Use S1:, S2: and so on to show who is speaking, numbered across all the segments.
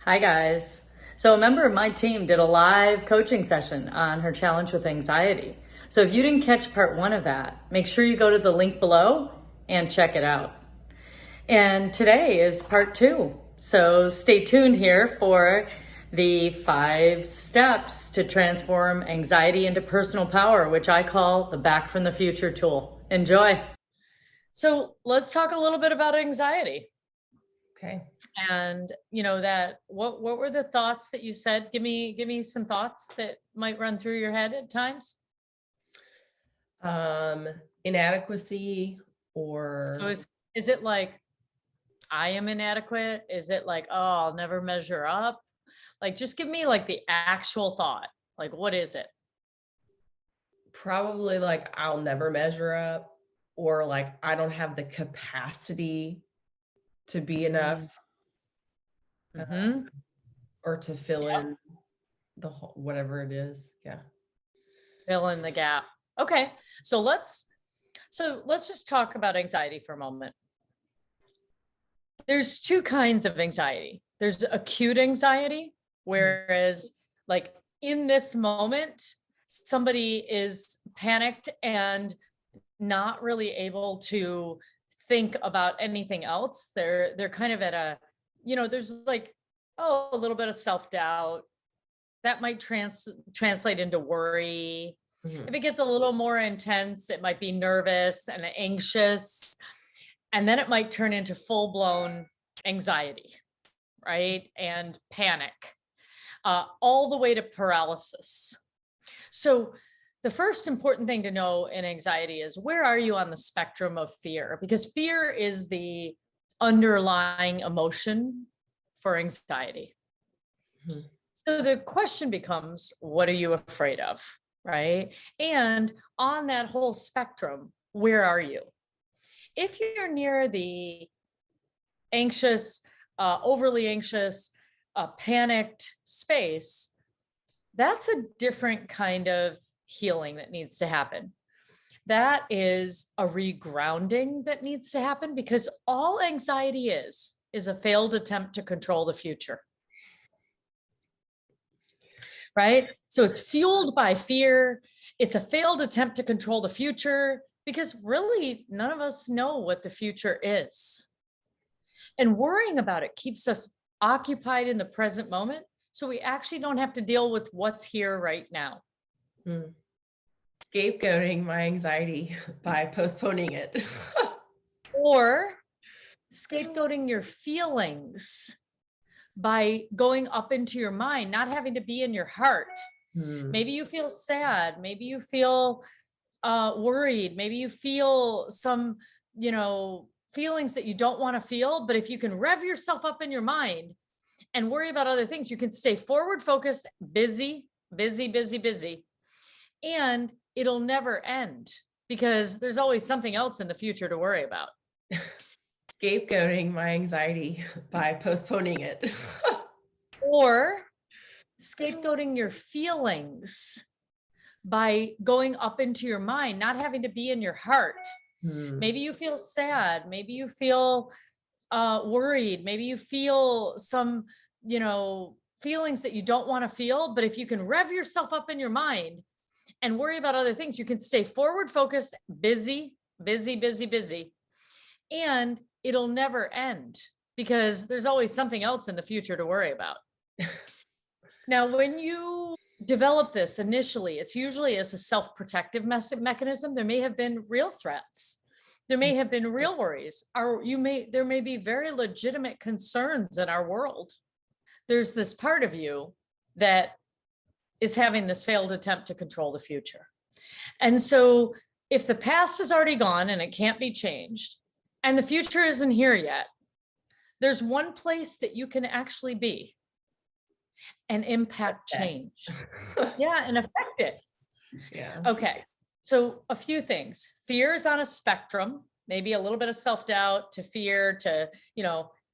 S1: Hi, guys. So, a member of my team did a live coaching session on her challenge with anxiety. So, if you didn't catch part one of that, make sure you go to the link below and check it out. And today is part two. So, stay tuned here for the 5 steps to transform anxiety into personal power, which I call the Back from the Future tool. Enjoy. So, let's talk a little bit about anxiety.
S2: Okay.
S1: And that what were the thoughts that you said? Give me some thoughts that might run through your head at times.
S2: Inadequacy
S1: So
S2: or
S1: is it like I am inadequate? Is it like, oh, I'll never measure up? Like, just give me like the actual thought. Like, what is it?
S2: probably like I'll never measure up or like I don't have the capacity to be enough
S1: Mm-hmm.
S2: or to fill in the whole whatever it is. Yeah.
S1: Fill in the gap. Okay. So let's just talk about anxiety for a moment. There's two kinds of anxiety. There's acute anxiety, whereas like in this moment, somebody is panicked and not really able to think about anything else. They're kind of at a, there's like, oh, a little bit of self-doubt that might translate into worry.
S2: Mhm.
S1: If it gets a little more intense, it might be nervous and anxious, and then it might turn into full-blown anxiety, right? And panic, all the way to paralysis. So the first important thing to know in anxiety is, where are you on the spectrum of fear? Because fear is the underlying emotion for anxiety.
S2: Mhm.
S1: So the question becomes, what are you afraid of, right? And on that whole spectrum, where are you? If you're near the anxious, overly anxious, panicked space, that's a different kind of healing that needs to happen. That is a regrounding that needs to happen, because all anxiety is a failed attempt to control the future. Right? So it's fueled by fear. It's a failed attempt to control the future, because really none of us know what the future is. And worrying about it keeps us occupied in the present moment, so we actually don't have to deal with what's here right now.
S2: Mhm. Scapegoating my anxiety by postponing it.
S1: Or scapegoating your feelings by going up into your mind, not having to be in your heart.
S2: Hmm.
S1: Maybe you feel sad. Maybe you feel worried. Maybe you feel some, feelings that you don't want to feel. But if you can rev yourself up in your mind and worry about other things, you can stay forward focused, busy, busy, busy, busy, and it'll never end, because there's always something else in the future to worry about.
S2: Scapegoating my anxiety by postponing it.
S1: Or scapegoating your feelings by going up into your mind, not having to be in your heart.
S2: Hmm.
S1: Maybe you feel sad. Maybe you feel worried. Maybe you feel some, feelings that you don't want to feel. But if you can rev yourself up in your mind and worry about other things, you can stay forward focused, busy, busy, busy, busy, and it'll never end, because there's always something else in the future to worry about. Now, when you develop this initially, it's usually as a self-protective mechanism. There may have been real threats. There may have been real worries, or there may be very legitimate concerns in our world. There's this part of you that is having this failed attempt to control the future. And so if the past is already gone and it can't be changed, and the future isn't here yet, there's one place that you can actually be and impact change. Yeah, and affect it.
S2: Yeah.
S1: Okay. So a few things. Fear is on a spectrum, maybe a little bit of self-doubt to fear to,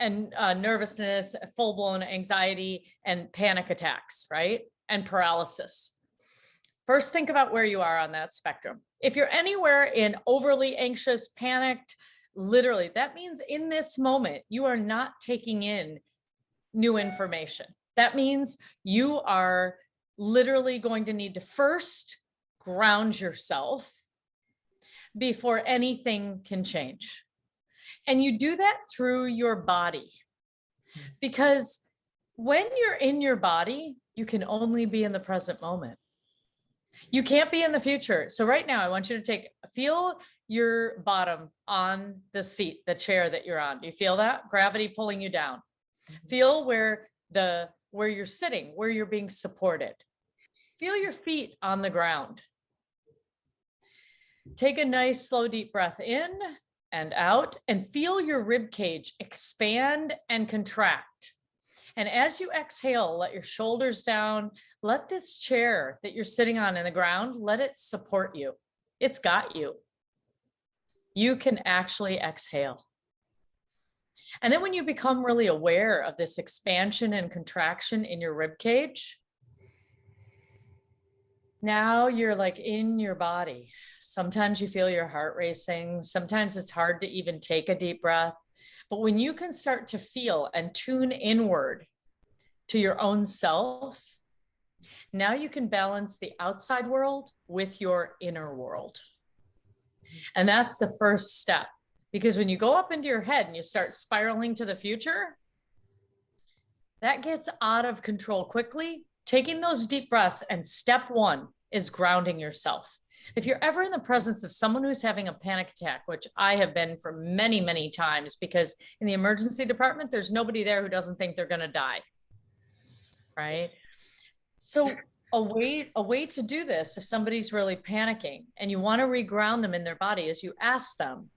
S1: and nervousness, full-blown anxiety, and panic attacks, right? And paralysis. First, think about where you are on that spectrum. If you're anywhere in overly anxious, panicked, literally, that means in this moment, you are not taking in new information. That means you are literally going to need to first ground yourself before anything can change. And you do that through your body, because when you're in your body, you can only be in the present moment. You can't be in the future. So right now, I want you to feel your bottom on the seat, the chair that you're on. Do you feel that? Gravity pulling you down. Feel where you're sitting, where you're being supported. Feel your feet on the ground. Take a nice, slow, deep breath in and out, and feel your rib cage expand and contract. And as you exhale, let your shoulders down. Let this chair that you're sitting on in the ground, let it support you. It's got you. You can actually exhale. And then when you become really aware of this expansion and contraction in your rib cage, now you're like in your body. Sometimes you feel your heart racing. Sometimes it's hard to even take a deep breath. But when you can start to feel and tune inward to your own self, now you can balance the outside world with your inner world. And that's the first step. Because when you go up into your head and you start spiraling to the future, that gets out of control quickly. Taking those deep breaths, and step one is grounding yourself. If you're ever in the presence of someone who's having a panic attack, which I have been for many, many times, because in the emergency department, there's nobody there who doesn't think they're going to die, right? So a way to do this, if somebody's really panicking and you want to reground them in their body, is you ask them,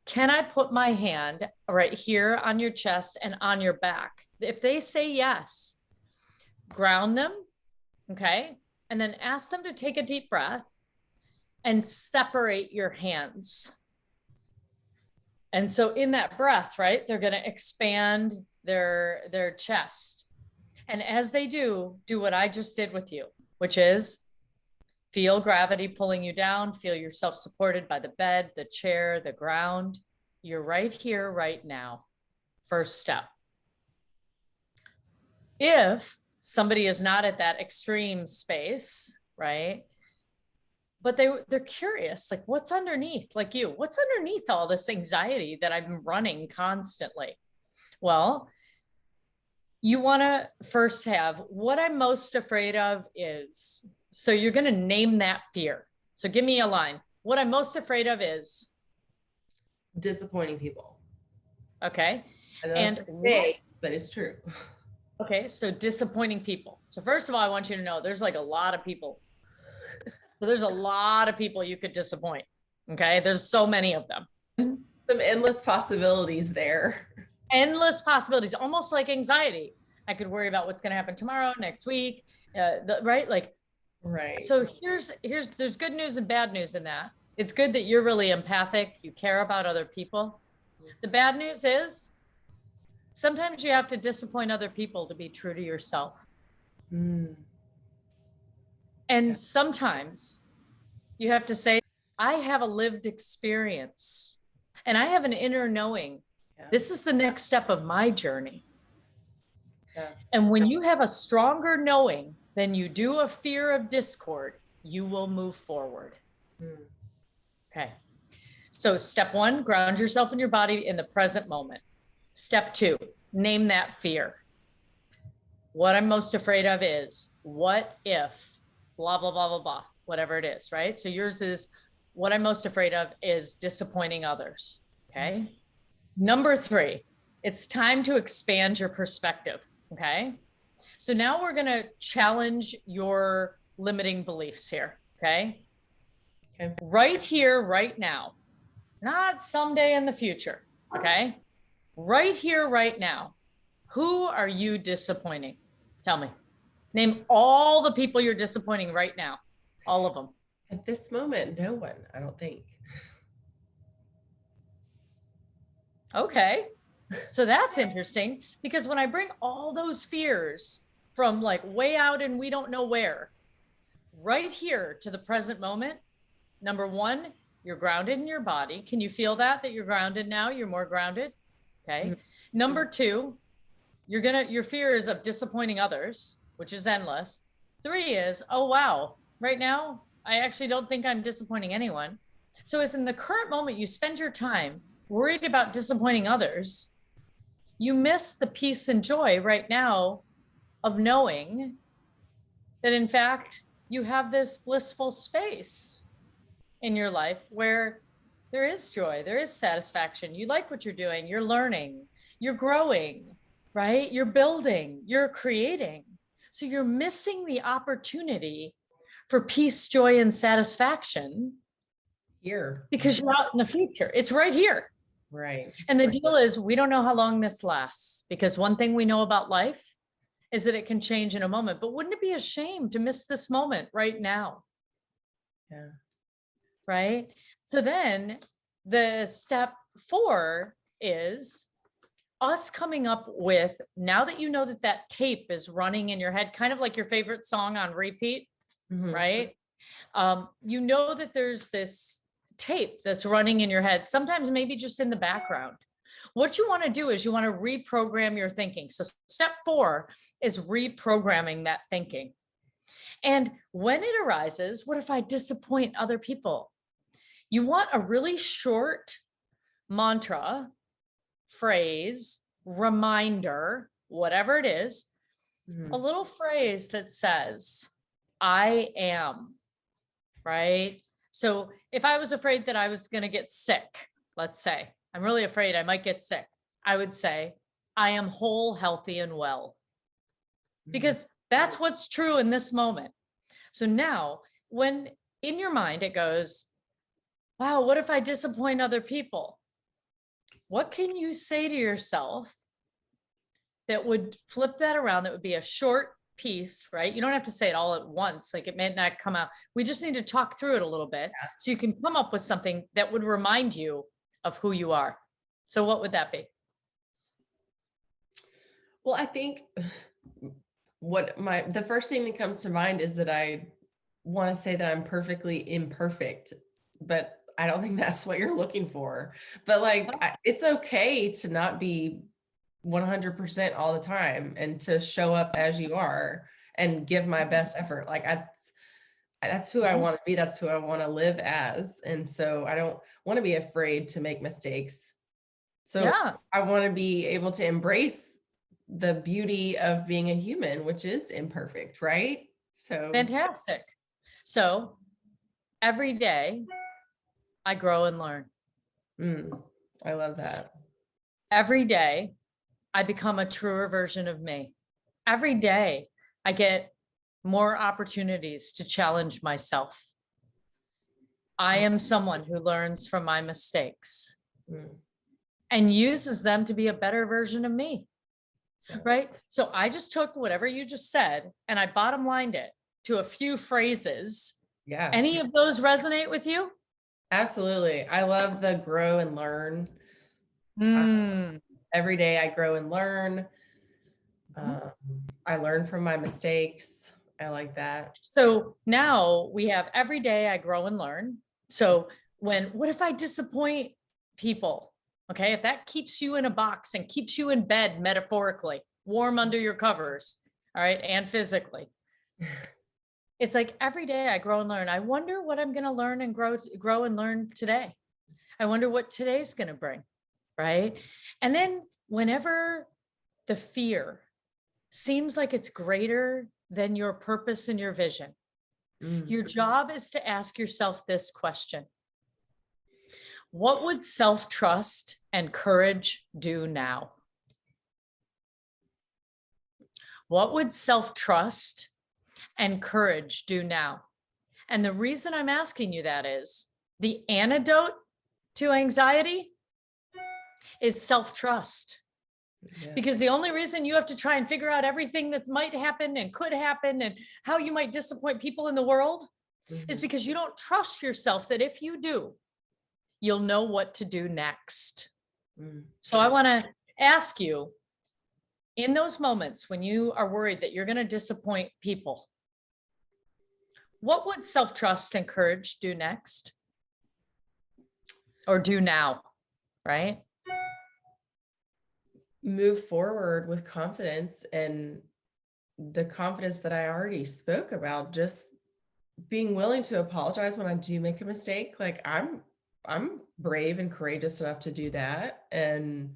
S1: can I put my hand right here on your chest and on your back? If they say yes, ground them, okay? And then ask them to take a deep breath and separate your hands. And so in that breath, right, they're going to expand their chest. And as they do what I just did with you, which is feel gravity pulling you down, feel yourself supported by the bed, the chair, the ground. You're right here, right now. First step. If somebody is not at that extreme space, right? But they're curious, like what's underneath, like you, what's underneath all this anxiety that I'm running constantly? Well, you want to first have what I'm most afraid of is, so you're going to name that fear. So give me a line. What I'm most afraid of is
S2: disappointing people.
S1: Okay.
S2: And big, but it's true.
S1: Okay. So disappointing people. So first of all, I want you to know there's like a lot of people. So there's a lot of people you could disappoint. Okay. There's so many of them.
S2: Some endless possibilities there.
S1: Endless possibilities, almost like anxiety. I could worry about what's going to happen tomorrow, next week, right? Like,
S2: right.
S1: So there's good news and bad news in that. It's good that you're really empathic. You care about other people. The bad news is sometimes you have to disappoint other people to be true to yourself. And sometimes you have to say, I have a lived experience and I have an inner knowing. This is the next step of my journey. And when you have a stronger knowing than you do a fear of discord, you will move forward. Okay. So step one, ground yourself in your body in the present moment. Step two, name that fear. What I'm most afraid of is, what if, blah, blah, blah, blah, blah, whatever it is, right? So yours is, what I'm most afraid of is disappointing others. Okay. Number three, it's time to expand your perspective. Okay. So now we're going to challenge your limiting beliefs here. Okay. Right here, right now, not someday in the future. Okay. Right here, right now. Who are you disappointing? Tell me. Name all the people you're disappointing right now. All of them.
S2: At this moment, no one, I don't think.
S1: Okay. So that's interesting, because when I bring all those fears from like way out and we don't know where, right here to the present moment, number one, you're grounded in your body. Can you feel that you're grounded now? You're more grounded. Okay. Number two, your fear is of disappointing others, which is endless. 3 is, oh, wow, right now, I actually don't think I'm disappointing anyone. So if in the current moment you spend your time worried about disappointing others, you miss the peace and joy right now of knowing that in fact, you have this blissful space in your life where there is joy, there is satisfaction. You like what you're doing, you're learning, you're growing, right? You're building, you're creating. So you're missing the opportunity for peace, joy, and satisfaction
S2: Here.
S1: because you're out in the future. It's right here.
S2: Right.
S1: And the deal is, we don't know how long this lasts, because one thing we know about life is that it can change in a moment. But wouldn't it be a shame to miss this moment right now?
S2: Yeah.
S1: Right? So then the step 4 is us coming up with, now that you know that that tape is running in your head, kind of like your favorite song on repeat, right? You know that there's this tape that's running in your head, sometimes maybe just in the background. What you want to do is you want to reprogram your thinking. So step 4 is reprogramming that thinking. And when it arises, what if I disappoint other people? You want a really short mantra, phrase, reminder, whatever it is, a little phrase that says, I am, right? So if I was afraid that I was going to get sick, let's say, I'm really afraid I might get sick, I would say, I am whole, healthy, and well, because that's what's true in this moment. So now, when in your mind it goes, wow, what if I disappoint other people? What can you say to yourself that would flip that around? That would be a short piece, right? You don't have to say it all at once. Like, it may not come out. We just need to talk through it a little bit so you can come up with something that would remind you of who you are. So what would that be?
S2: Well, I think the first thing that comes to mind is that I want to say that I'm perfectly imperfect, but I don't think that's what you're looking for. But like, it's okay to not be 100% all the time, and to show up as you are and give my best effort. Like, that's who I want to be. That's who I want to live as. And so I don't want to be afraid to make mistakes. So I want to be able to embrace the beauty of being a human, which is imperfect, right? So
S1: fantastic. So every day I grow and learn.
S2: I love that.
S1: Every day I become a truer version of me. Every day I get more opportunities to challenge myself. I am someone who learns from my mistakes and uses them to be a better version of me. Right? So I just took whatever you just said and I bottom lined it to a few phrases.
S2: Yeah.
S1: Any of those resonate with you?
S2: Absolutely. I love the grow and learn. Every day I grow and learn. I learn from my mistakes. I like that.
S1: So now we have every day I grow and learn. So what if I disappoint people? Okay, if that keeps you in a box and keeps you in bed, metaphorically, warm under your covers, all right, and physically. It's like every day I grow and learn. I wonder what I'm going to learn and grow and learn today. I wonder what today's going to bring, right? And then whenever the fear seems like it's greater than your purpose and your vision, your job is to ask yourself this question. What would self-trust and courage do now? What would self-trust and courage do now? And the reason I'm asking you that is the antidote to anxiety is self-trust. Because the only reason you have to try and figure out everything that might happen and could happen and how you might disappoint people in the world is because you don't trust yourself that if you do, you'll know what to do next. So I want to ask you, in those moments when you are worried that you're going to disappoint people, what would self-trust and courage do next? Or do now, right?
S2: move forward with confidence, and the confidence that I already spoke about, just being willing to apologize when I do make a mistake. Like I'm brave and courageous enough to do that. And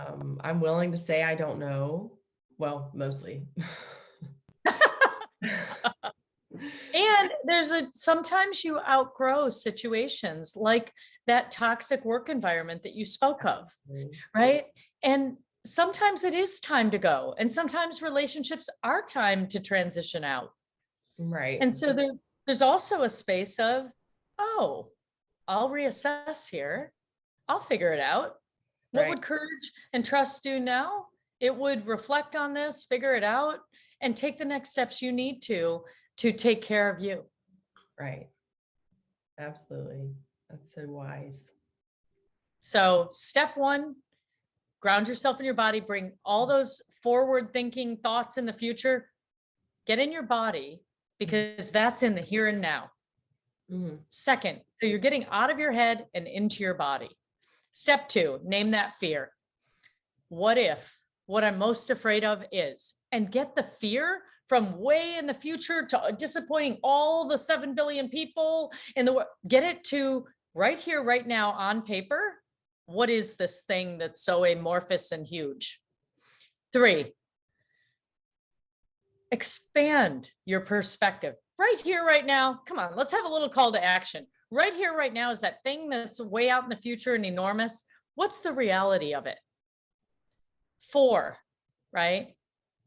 S2: I'm willing to say I don't know. Well, mostly.
S1: And sometimes you outgrow situations like that toxic work environment that you spoke of, right? And sometimes it is time to go. And sometimes relationships are time to transition out.
S2: Right.
S1: And so there's also a space of, oh, I'll reassess here. I'll figure it out. What
S2: Right.
S1: would courage and trust do now? It would reflect on this, figure it out, and take the next steps you need to take care of you.
S2: Right. Absolutely. That's so wise.
S1: So step one, ground yourself in your body, bring all those forward thinking thoughts in the future, get in your body, because that's in the here and now. Second, so you're getting out of your head and into your body. Step two, name that fear. What if what I'm most afraid of is, and get the fear from way in the future to disappointing all the 7 billion people in the world, get it to right here, right now on paper. What is this thing that's so amorphous and huge? 3, expand your perspective. Right here, right now. Come on, let's have a little call to action. Right here, right now is that thing that's way out in the future and enormous. What's the reality of it? 4, right?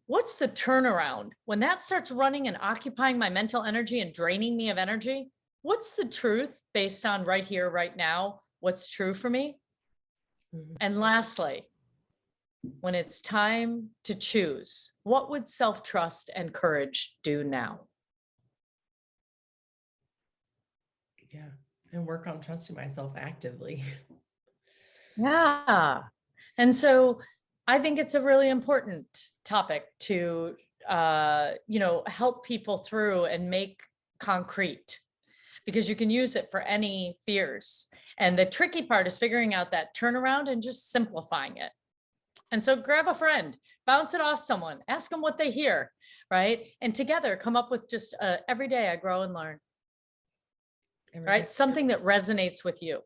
S1: What's the turnaround? When that starts running and occupying my mental energy and draining me of energy, what's the truth based on right here, right now? What's true for me? And lastly, when it's time to choose, what would self-trust and courage do now?
S2: Yeah. And work on trusting myself actively.
S1: Yeah. And so I think it's a really important topic to, help people through and make concrete, because you can use it for any fears. And the tricky part is figuring out that turnaround and just simplifying it. And so grab a friend, bounce it off someone, ask them what they hear, right? And together come up with just every day I grow and learn, right? Something that resonates with you.